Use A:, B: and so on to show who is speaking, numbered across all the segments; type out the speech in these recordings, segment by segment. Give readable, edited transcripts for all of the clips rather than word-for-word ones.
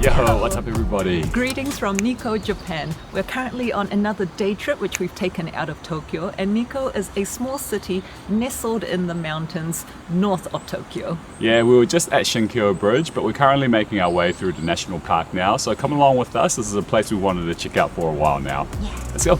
A: Yo, what's up everybody?
B: Greetings from Nikko, Japan. We're currently on another day trip which we've taken out of Tokyo, and Nikko is a small city nestled in the mountains north of Tokyo.
A: Yeah, we were just at Shinkyo Bridge, but we're currently making our way through the national park now, so come along with us. This is a place we wanted to check out for a while now.
B: Yeah.
A: Let's go.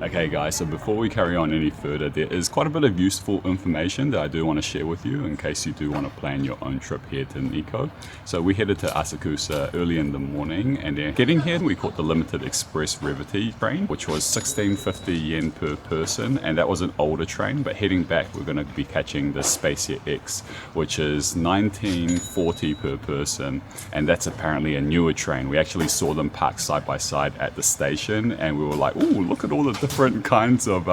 A: Okay guys, so before we carry on any further, there is quite a bit of useful information that I do want to share with you in case you do want to plan your own trip here to Nikko. So we headed to Asakusa early in the morning, and then getting here we caught the limited express brevity train, which was 1650 yen per person, and that was an older train. But heading back we're going to be catching the Spacia X, which is 1940 per person, and that's apparently a newer train. We actually saw them parked side by side at the station, and we were like, ooh, look at all the different kinds of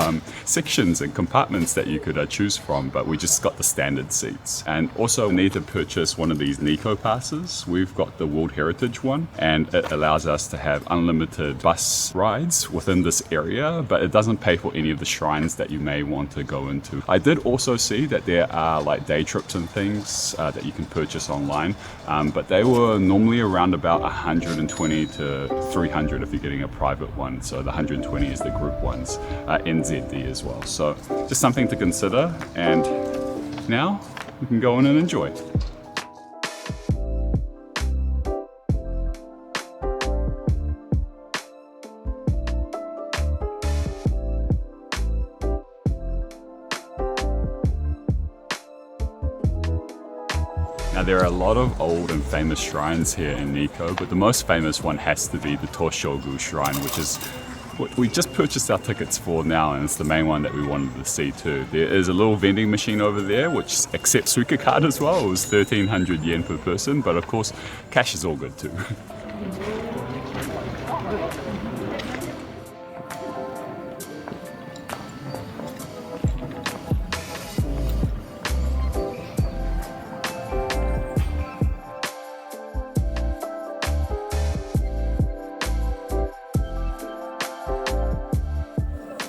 A: sections and compartments that you could choose from, but we just got the standard seats. And also need to purchase one of these Nikko passes. We've got the World Heritage one, and it allows us to have unlimited bus rides within this area, but it doesn't pay for any of the shrines that you may want to go into. I did also see that there are like day trips and things that you can purchase online, but they were normally around about 120 to 300 if you're getting a private one. So the 120 is the group ones, NZD as well. So just something to consider, and now we can go in and enjoy. Now there are a lot of old and famous shrines here in Nikko, but the most famous one has to be the Toshogu Shrine, which is what we just purchased our tickets for now, and it's the main one that we wanted to see too. There is a little vending machine over there which accepts Suica card as well. It was 1300 yen per person, but of course cash is all good too.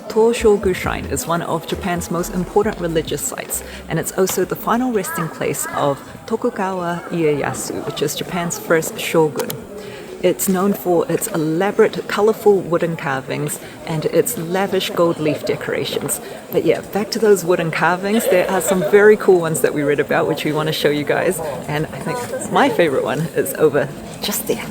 B: Toshogu Shrine is one of Japan's most important religious sites, and it's also the final resting place of Tokugawa Ieyasu, which is Japan's first shogun. It's known for its elaborate, colorful wooden carvings and its lavish gold leaf decorations. But yeah, back to those wooden carvings, there are some very cool ones that we read about, which we want to show you guys, and I think my favorite one is over just there.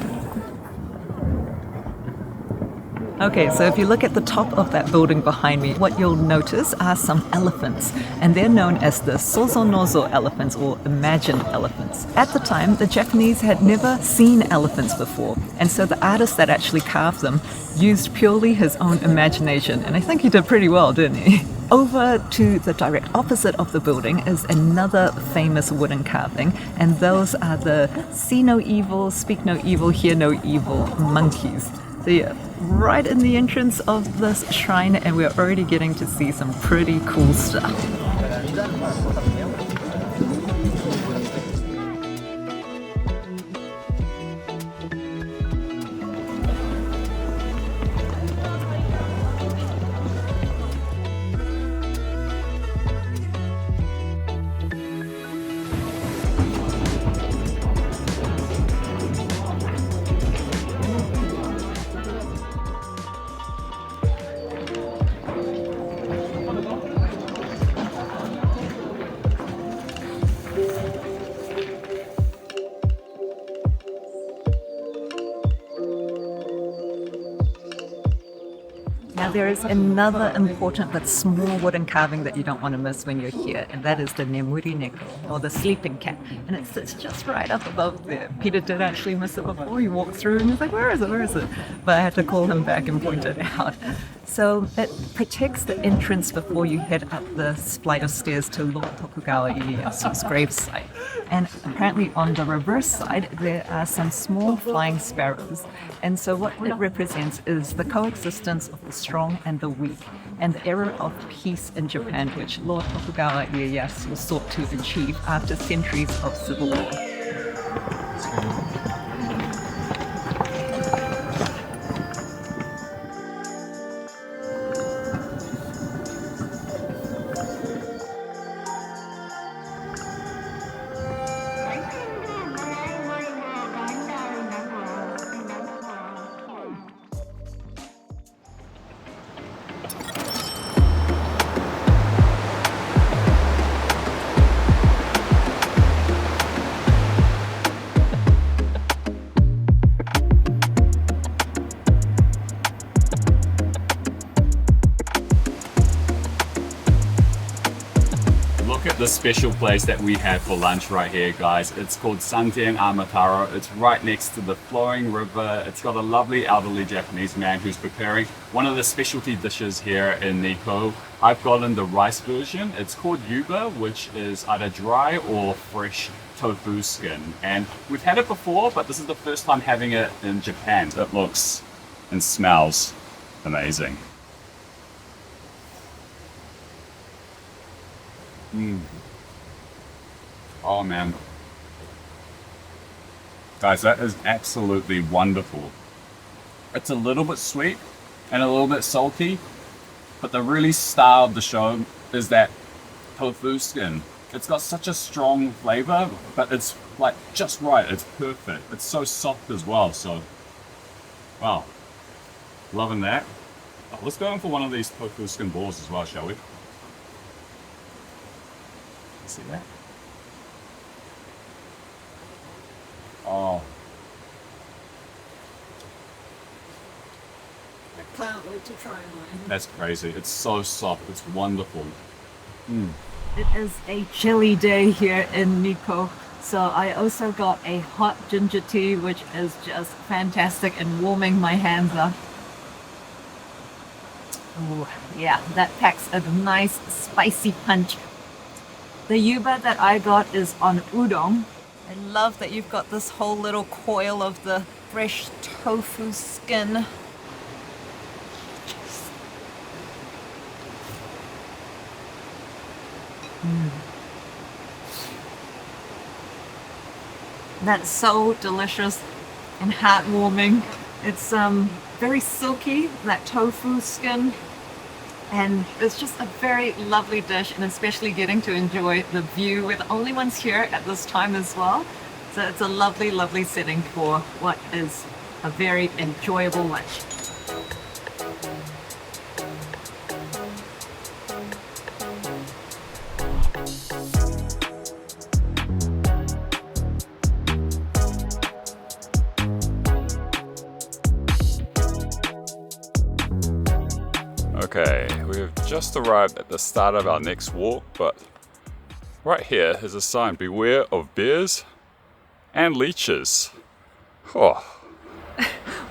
B: Okay, so if you look at the top of that building behind me, what you'll notice are some elephants, and they're known as the Sozonozo elephants, or imagined elephants. At the time, the Japanese had never seen elephants before, and so the artist that actually carved them used purely his own imagination, and I think he did pretty well, didn't he? Over to the direct opposite of the building is another famous wooden carving, and those are the see no evil, speak no evil, hear no evil monkeys. So yeah, right in the entrance of this shrine, and we're already getting to see some pretty cool stuff. Now there is another important but small wooden carving that you don't want to miss when you're here, and that is the Nemuri Neko, or the sleeping cat, and it sits just right up above there. Peter did actually miss it before. He walked through and he's like, where is it? But I had to call him back and point it out. So it protects the entrance before you head up the flight of stairs to Lord Tokugawa Ieyasu's gravesite. And apparently on the reverse side, there are some small flying sparrows. And so what it represents is the coexistence of the strong and the weak, and the era of peace in Japan, which Lord Tokugawa Ieyasu sought to achieve after centuries of civil war.
A: the special place that we have for lunch right here, guys. It's called Santenamataro. It's right next to the flowing river. It's got a lovely elderly Japanese man who's preparing one of the specialty dishes here in Nikko. I've gotten the rice version. It's called yuba, which is either dry or fresh tofu skin. And we've had it before, but this is the first time having it in Japan. It looks and smells amazing. Oh man. Guys, that is absolutely wonderful. It's a little bit sweet and a little bit salty, but the really star of the show is that tofu skin. It's got such a strong flavor, but it's like just right. It's perfect. It's so soft as well. So, wow. Loving that. Oh, let's go in for one of these tofu skin balls as well, shall we? See that? Oh.
B: I can't wait to try mine.
A: That's crazy. It's so soft. It's wonderful.
B: It is a chilly day here in Nikko, so I also got a hot ginger tea, which is just fantastic and warming my hands up. Oh, yeah, that packs a nice spicy punch. The yuba that I got is on udon. I love that you've got this whole little coil of the fresh tofu skin. That's so delicious and heartwarming. It's very silky, that tofu skin. And it's just a very lovely dish, and especially getting to enjoy the view. We're the only ones here at this time as well. So it's a lovely, lovely setting for what is a very enjoyable lunch.
A: Okay, we've just arrived at the start of our next walk, but right here is a sign: beware of bears and leeches. Oh.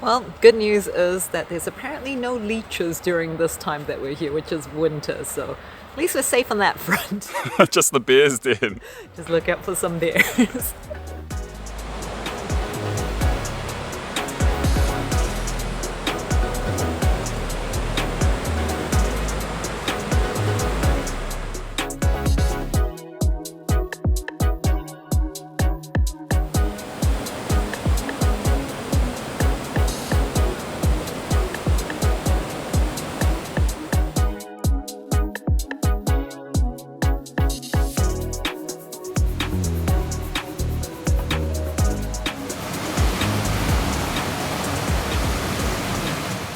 B: Well, good news is that there's apparently no leeches during this time that we're here, which is winter, so at least we're safe on that front.
A: Just the bears then.
B: Just look out for some bears.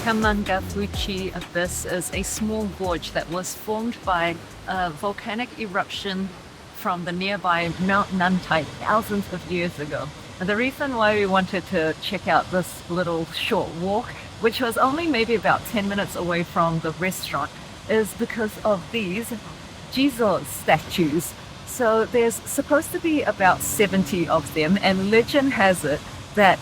B: Kanmangafuchi abyss is a small gorge that was formed by a volcanic eruption from the nearby Mount Nantai thousands of years ago. And the reason why we wanted to check out this little short walk, which was only maybe about 10 minutes away from the restaurant, is because of these Jizo statues. So there's supposed to be about 70 of them, and legend has it that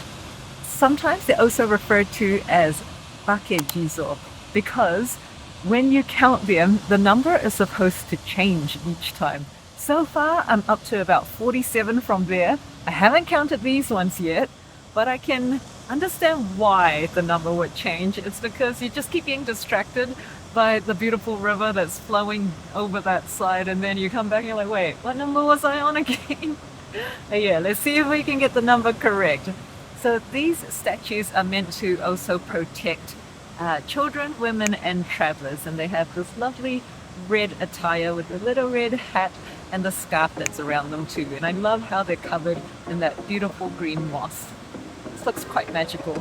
B: sometimes they're also referred to as Bakejizo, because when you count them, the number is supposed to change each time. So far, I'm up to about 47 from there. I haven't counted these ones yet, but I can understand why the number would change. It's because you just keep getting distracted by the beautiful river that's flowing over that side, and then you come back and you're like, wait, what number was I on again? Yeah, let's see if we can get the number correct. So these statues are meant to also protect children, women, and travelers, and they have this lovely red attire with the little red hat and the scarf that's around them too. And I love how they're covered in that beautiful green moss. This looks quite magical.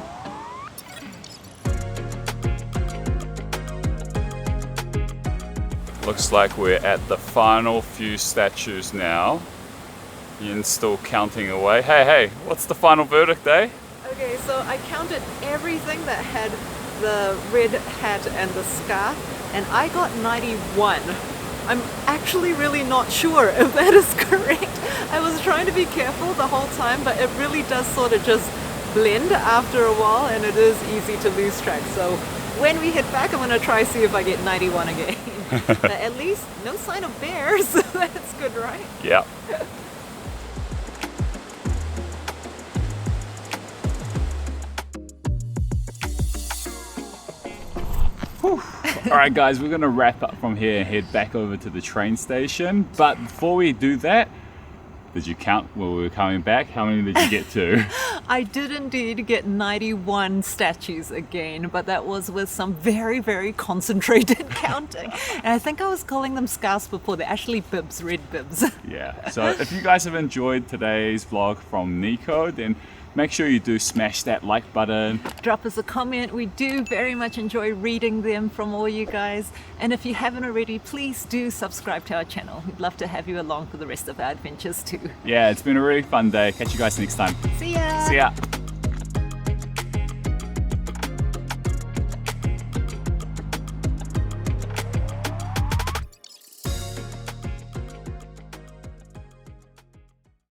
A: Looks like we're at the final few statues now. Ian's still counting away. Hey, what's the final verdict, eh?
B: Okay, so I counted everything that had the red hat and the scarf, and I got 91. I'm actually really not sure if that is correct. I was trying to be careful the whole time, but it really does sort of just blend after a while, and it is easy to lose track. So when we head back, I'm going to try see if I get 91 again. But at least no sign of bears, so that's good, right?
A: Yeah. Alright guys, we're going to wrap up from here and head back over to the train station. But before we do that, did you count when we were coming back? How many did you get to?
B: I did indeed get 91 statues again, but that was with some very, very concentrated counting. And I think I was calling them scarves before. They're actually bibs, red bibs.
A: Yeah, so if you guys have enjoyed today's vlog from Nikko, then make sure you do smash that like button.
B: Drop us a comment. We do very much enjoy reading them from all you guys. And if you haven't already, please do subscribe to our channel. We'd love to have you along for the rest of our adventures too.
A: Yeah, it's been a really fun day. Catch you guys next time.
B: See ya!
A: See ya!